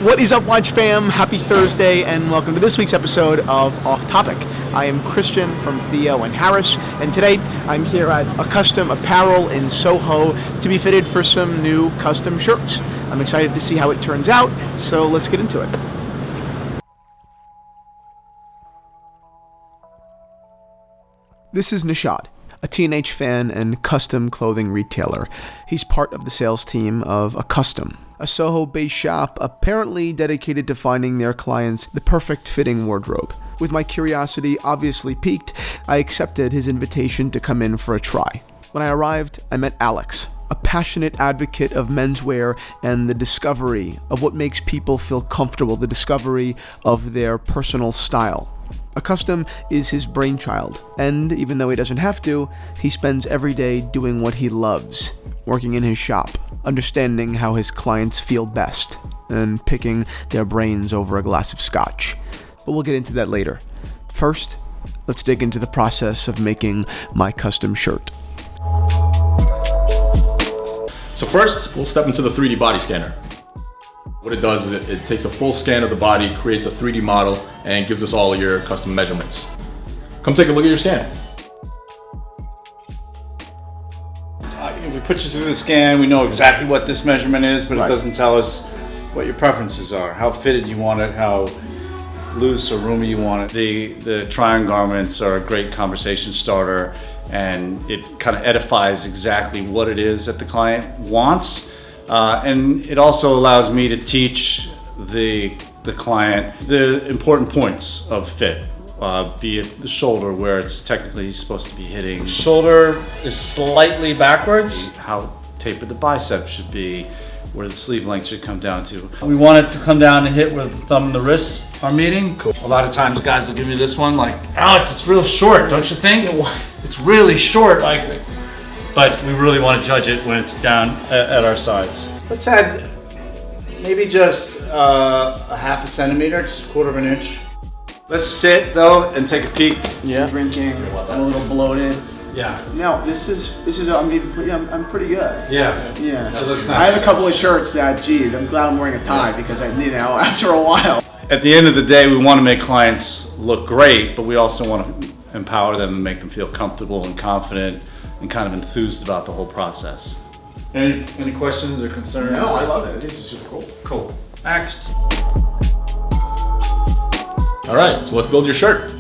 What is up, Watch fam? Happy Thursday, and welcome to this week's episode of Off Topic. I am Christian from Theo and Harris, and today I'm here at Acustom Apparel in Soho to be fitted for some new custom shirts. I'm excited to see how it turns out, so let's get into it. This is Nishad, a teenage fan and custom clothing retailer. He's part of the sales team of Acustom, a Soho-based shop apparently dedicated to finding their clients the perfect fitting wardrobe. With my curiosity obviously piqued, I accepted his invitation to come in for a try. When I arrived, I met Alex, a passionate advocate of menswear and the discovery of what makes people feel comfortable, the discovery of their personal style. Acustom is his brainchild, and even though he doesn't have to, he spends every day doing what he loves, working in his shop, understanding how his clients feel best, and picking their brains over a glass of scotch. But we'll get into that later. First, let's dig into the process of making my custom shirt. So first, we'll step into the 3D body scanner. What it does is it takes a full scan of the body, creates a 3D model, and gives us all your custom measurements. Come take a look at your scan. We put you through the scan, we know exactly what this measurement is, but It doesn't tell us what your preferences are, how fitted you want it, how loose or roomy you want it. The try-on garments are a great conversation starter, and it kind of edifies exactly what it is that the client wants. And it also allows me to teach the client the important points of fit, be it the shoulder where it's technically supposed to be hitting. Shoulder is slightly backwards, how tapered the bicep should be, where the sleeve length should come down to. We want it to come down and hit where the thumb and the wrists are meeting. Cool. A lot of times guys will give me this one like, Alex, it's real short, don't you think? It's really short. But we really want to judge it when it's down at our sides. Let's add maybe just a half a centimeter, just a quarter of an inch. Let's sit though and take a peek. Yeah. Drinking, a little bloated. Yeah. No, this is. I'm pretty good. Yeah. Yeah. That looks nice. I have a couple of shirts that, geez, I'm glad I'm wearing a tie because after a while. At the end of the day, we want to make clients look great, but we also want to empower them and make them feel comfortable and confident and kind of enthused about the whole process. Any questions or concerns? No, I love it. This is super cool. Cool. Next. All right, so let's build your shirt.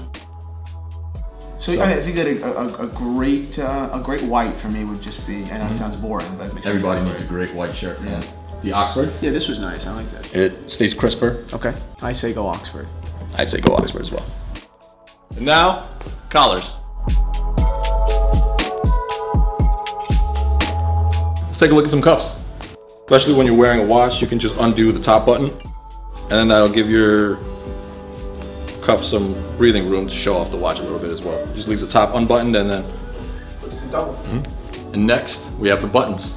So I think that a great white for me would just be. I know it sounds boring, but Everybody needs a great white shirt, man. The Oxford. Yeah, this was nice. I like that. It stays crisper. Okay, I say go Oxford. I'd say go Oxford as well. And now, collars. Let's take a look at some cuffs. Especially when you're wearing a watch, you can just undo the top button, and then that'll give your cuff some breathing room to show off the watch a little bit as well. Just leaves the top unbuttoned, and then Let's do double. And next, we have the buttons.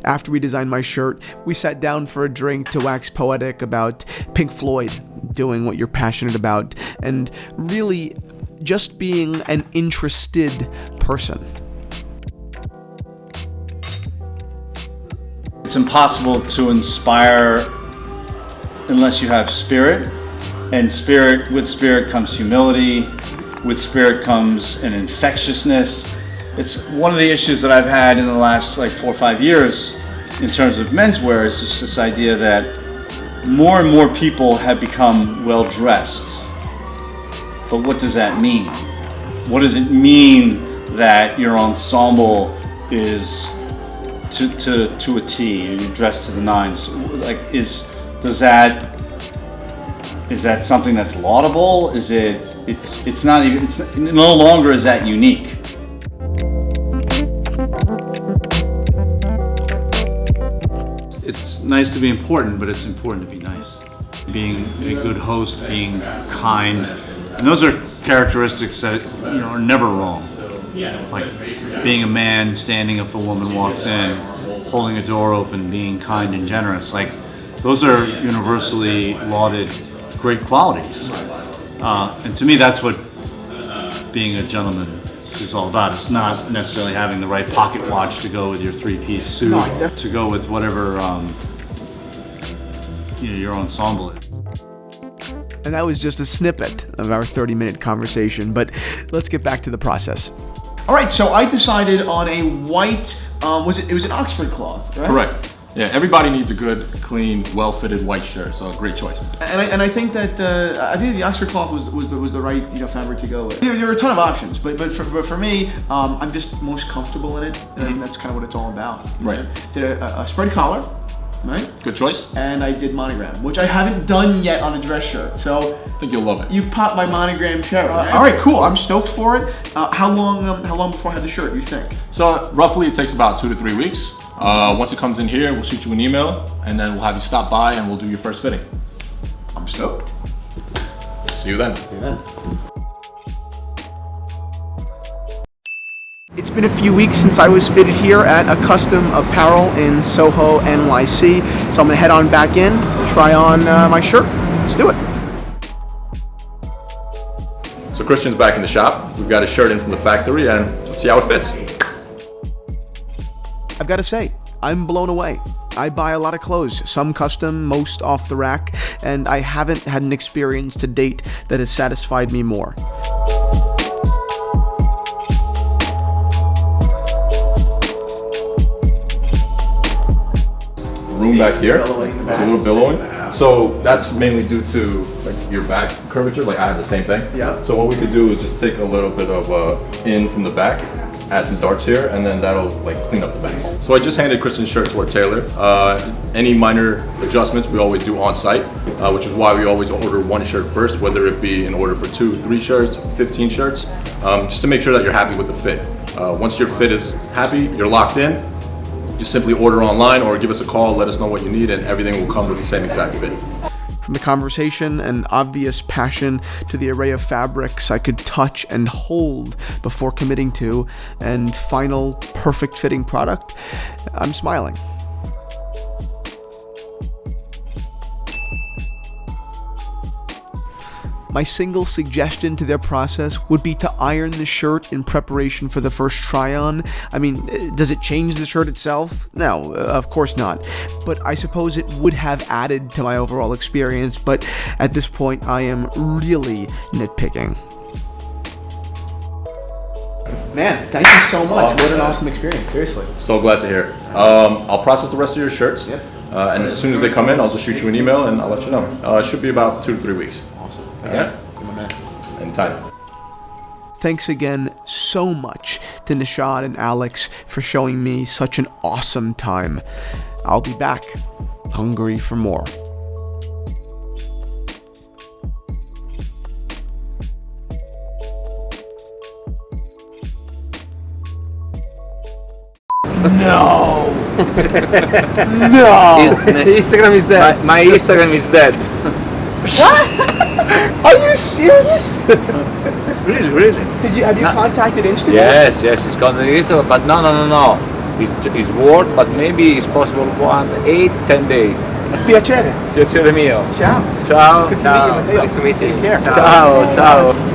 After we designed my shirt, we sat down for a drink to wax poetic about Pink Floyd, doing what you're passionate about, and really just being an interested person. It's impossible to inspire unless you have spirit, and with spirit comes humility, with spirit comes an infectiousness. It's one of the issues that I've had in the last 4 or 5 years in terms of menswear is just this idea that more and more people have become well dressed. But what does that mean? What does it mean that your ensemble is to a T, you dress to the nines? Is that something that's laudable? It's no longer is that unique. It's nice to be important, but it's important to be nice. Being a good host, being kind, and those are characteristics that are never wrong. Like being a man standing if a woman walks in, holding a door open, being kind and generous. Those are universally lauded great qualities. And to me, that's what being a gentleman is all about. It's not necessarily having the right pocket watch to go with your three-piece suit, to go with whatever your ensemble is. And that was just a snippet of our 30-minute conversation, but let's get back to the process. All right, so I decided on a white, it was an Oxford cloth, right? Correct. Yeah, everybody needs a good, clean, well-fitted white shirt, so a great choice. And I think that the Oxford cloth was the right fabric to go with. There were a ton of options, but for me, I'm just most comfortable in it, and that's kind of what it's all about. Right. Did a spread collar. Right? Good choice. And I did monogram, which I haven't done yet on a dress shirt. So I think you'll love it. You've popped my monogram cherry. All right, cool. I'm stoked for it. How long before I have the shirt, you think? So roughly it takes about 2 to 3 weeks. Once it comes in here, we'll shoot you an email, and then we'll have you stop by and we'll do your first fitting. I'm stoked. See you then. It's been a few weeks since I was fitted here at Acustom Apparel in Soho, NYC. So I'm gonna head on back in, try on my shirt. Let's do it. So Christian's back in the shop. We've got his shirt in from the factory, and let's see how it fits. I've got to say, I'm blown away. I buy a lot of clothes, some custom, most off the rack, and I haven't had an experience to date that has satisfied me more. Room back here, it's a little billowing. So that's mainly due to like your back curvature. Like I have the same thing. Yeah. So what we could do is just take a little bit of in from the back, add some darts here, and then that'll like clean up the back. So I just handed Kristen's shirt to our tailor. Any minor adjustments we always do on site, which is why we always order one shirt first, whether it be in order for 2, 3 shirts, 15 shirts, just to make sure that you're happy with the fit. Once your fit is happy, you're locked in. Just simply order online or give us a call, let us know what you need, and everything will come with the same exact fit. From the conversation and obvious passion to the array of fabrics I could touch and hold before committing to, and final perfect fitting product, I'm smiling. My single suggestion to their process would be to iron the shirt in preparation for the first try-on. I mean, does it change the shirt itself? No, of course not. But I suppose it would have added to my overall experience, but at this point I am really nitpicking. Man, thank you so much. What an awesome experience, seriously. So glad to hear. I'll process the rest of your shirts, and as soon as they come in, I'll just shoot you an email and I'll let you know. It should be about 2 to 3 weeks. Awesome. Okay. Anytime. Thanks again so much to Nishad and Alex for showing me such an awesome time. I'll be back, hungry for more. No! No! Instagram is dead. My Instagram is dead. What? Are you serious? Really? Have you contacted Instagram? Yes, it's contacted Instagram, but no. It's work, but maybe it's possible 8-10 days. Piacere. Piacere mio. Ciao. Ciao. Good to meet you, Matteo. Nice to meet you. Take care. Ciao.